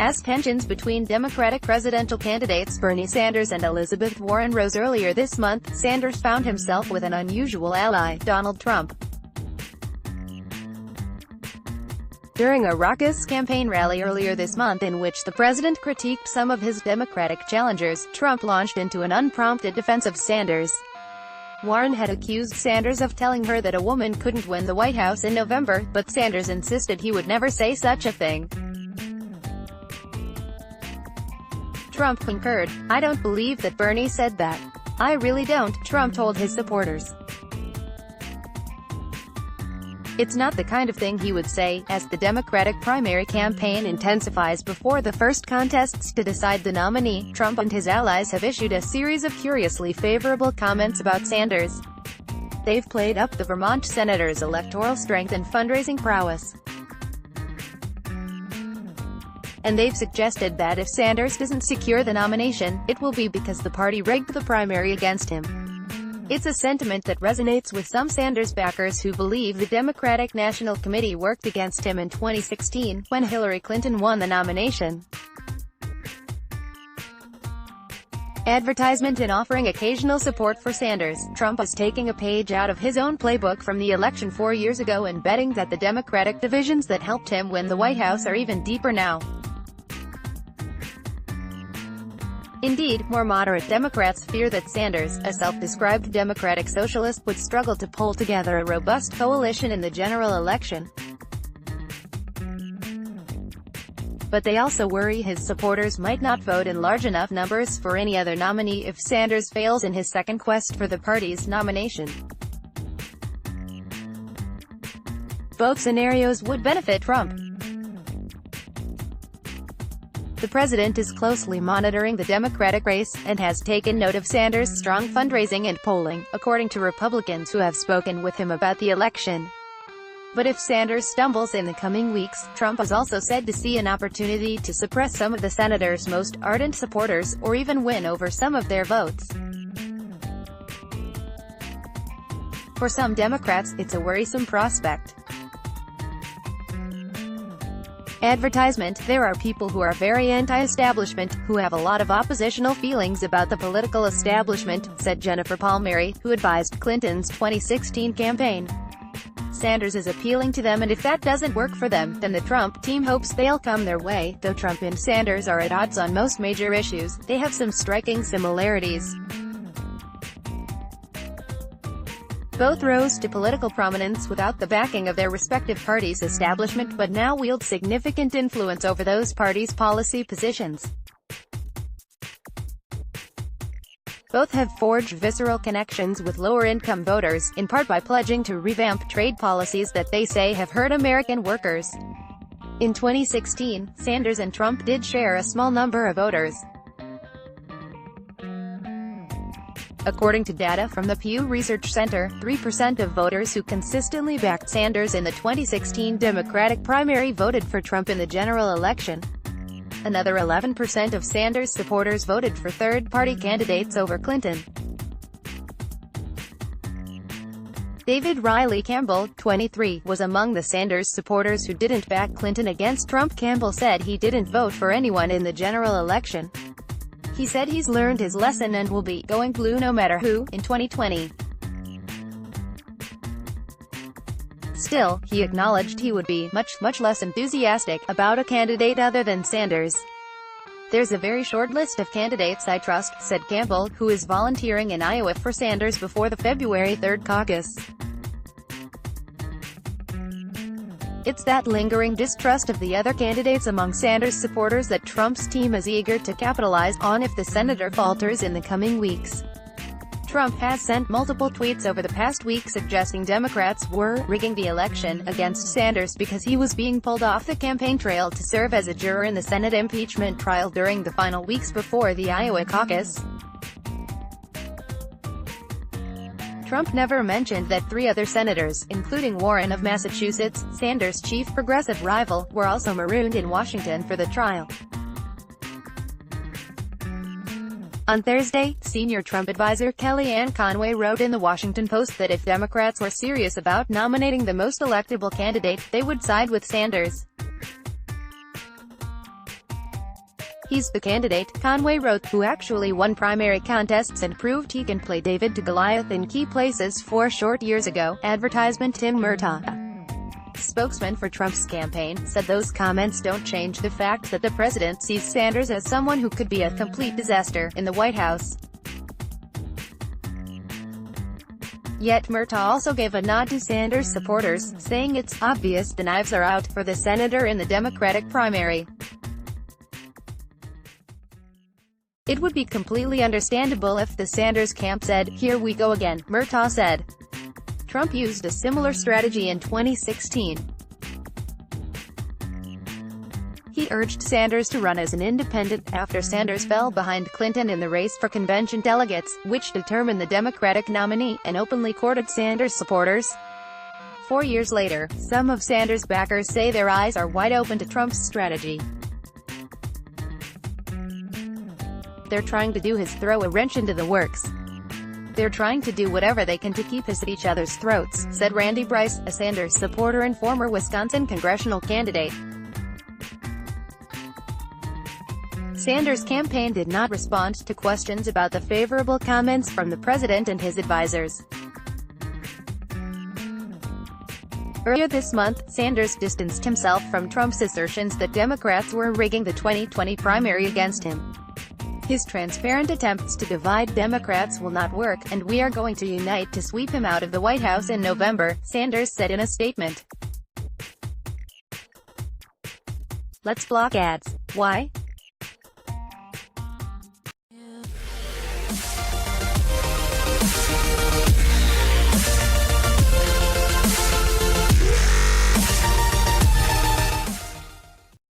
As tensions between Democratic presidential candidates Bernie Sanders and Elizabeth Warren rose earlier this month, Sanders found himself with an unusual ally, Donald Trump. During a raucous campaign rally earlier this month in which the president critiqued some of his Democratic challengers, Trump launched into an unprompted defense of Sanders. Warren had accused Sanders of telling her that a woman couldn't win the White House in November, but Sanders insisted he would never say such a thing. Trump concurred. "I don't believe that Bernie said that. I really don't," Trump told his supporters. It's not the kind of thing he would say, as the Democratic primary campaign intensifies before the first contests to decide the nominee. Trump and his allies have issued a series of curiously favorable comments about Sanders. They've played up the Vermont senator's electoral strength and fundraising prowess. And they've suggested that if Sanders doesn't secure the nomination, it will be because the party rigged the primary against him. It's a sentiment that resonates with some Sanders backers who believe the Democratic National Committee worked against him in 2016, when Hillary Clinton won the nomination. Advertisement in offering occasional support for Sanders, Trump is taking a page out of his own playbook from the election 4 years ago and betting that the Democratic divisions that helped him win the White House are even deeper now. Indeed, more moderate Democrats fear that Sanders, a self-described Democratic socialist, would struggle to pull together a robust coalition in the general election. But they also worry his supporters might not vote in large enough numbers for any other nominee if Sanders fails in his second quest for the party's nomination. Both scenarios would benefit Trump. The president is closely monitoring the Democratic race, and has taken note of Sanders' strong fundraising and polling, according to Republicans who have spoken with him about the election. But if Sanders stumbles in the coming weeks, Trump is also said to see an opportunity to suppress some of the senator's most ardent supporters, or even win over some of their votes. For some Democrats, it's a worrisome prospect. Advertisement. There are people who are very anti-establishment, who have a lot of oppositional feelings about the political establishment, said Jennifer Palmieri, who advised Clinton's 2016 campaign. Sanders is appealing to them, and if that doesn't work for them, then the Trump team hopes they'll come their way. Though Trump and Sanders are at odds on most major issues, they have some striking similarities. Both rose to political prominence without the backing of their respective parties' establishment, but now wield significant influence over those parties' policy positions. Both have forged visceral connections with lower-income voters, in part by pledging to revamp trade policies that they say have hurt American workers. In 2016, Sanders and Trump did share a small number of voters. According to data from the Pew Research Center, 3% of voters who consistently backed Sanders in the 2016 Democratic primary voted for Trump in the general election. Another 11% of Sanders supporters voted for third-party candidates over Clinton. David Riley Campbell, 23, was among the Sanders supporters who didn't back Clinton against Trump. Campbell said he didn't vote for anyone in the general election. He said he's learned his lesson and will be going blue no matter who, in 2020. Still, he acknowledged he would be much less enthusiastic about a candidate other than Sanders. "There's a very short list of candidates I trust," said Campbell, who is volunteering in Iowa for Sanders before the February 3rd caucus. It's that lingering distrust of the other candidates among Sanders supporters that Trump's team is eager to capitalize on if the senator falters in the coming weeks. Trump has sent multiple tweets over the past week suggesting Democrats were rigging the election against Sanders because he was being pulled off the campaign trail to serve as a juror in the Senate impeachment trial during the final weeks before the Iowa caucus. Trump never mentioned that 3 other senators, including Warren of Massachusetts, Sanders' chief progressive rival, were also marooned in Washington for the trial. On Thursday, senior Trump advisor Kellyanne Conway wrote in the Washington Post that if Democrats were serious about nominating the most electable candidate, they would side with Sanders. He's the candidate, Conway wrote, who actually won primary contests and proved he can play David to Goliath in key places 4 short years ago. Advertisement. Tim Murtaugh, spokesman for Trump's campaign, said those comments don't change the fact that the president sees Sanders as someone who could be a complete disaster in the White House. Yet Murtaugh also gave a nod to Sanders supporters, saying it's obvious the knives are out for the senator in the Democratic primary. It would be completely understandable if the Sanders camp said, "Here we go again," Murtaugh said. Trump used a similar strategy in 2016. He urged Sanders to run as an independent, after Sanders fell behind Clinton in the race for convention delegates, which determined the Democratic nominee, and openly courted Sanders supporters. 4 years later, some of Sanders' backers say their eyes are wide open to Trump's strategy. They're trying to do his throw a wrench into the works. They're trying to do whatever they can to keep us at each other's throats, said Randy Bryce, a Sanders supporter and former Wisconsin congressional candidate. Sanders' campaign did not respond to questions about the favorable comments from the president and his advisors. Earlier this month, Sanders distanced himself from Trump's assertions that Democrats were rigging the 2020 primary against him. His transparent attempts to divide Democrats will not work, and we are going to unite to sweep him out of the White House in November, Sanders said in a statement. Let's block ads. Why?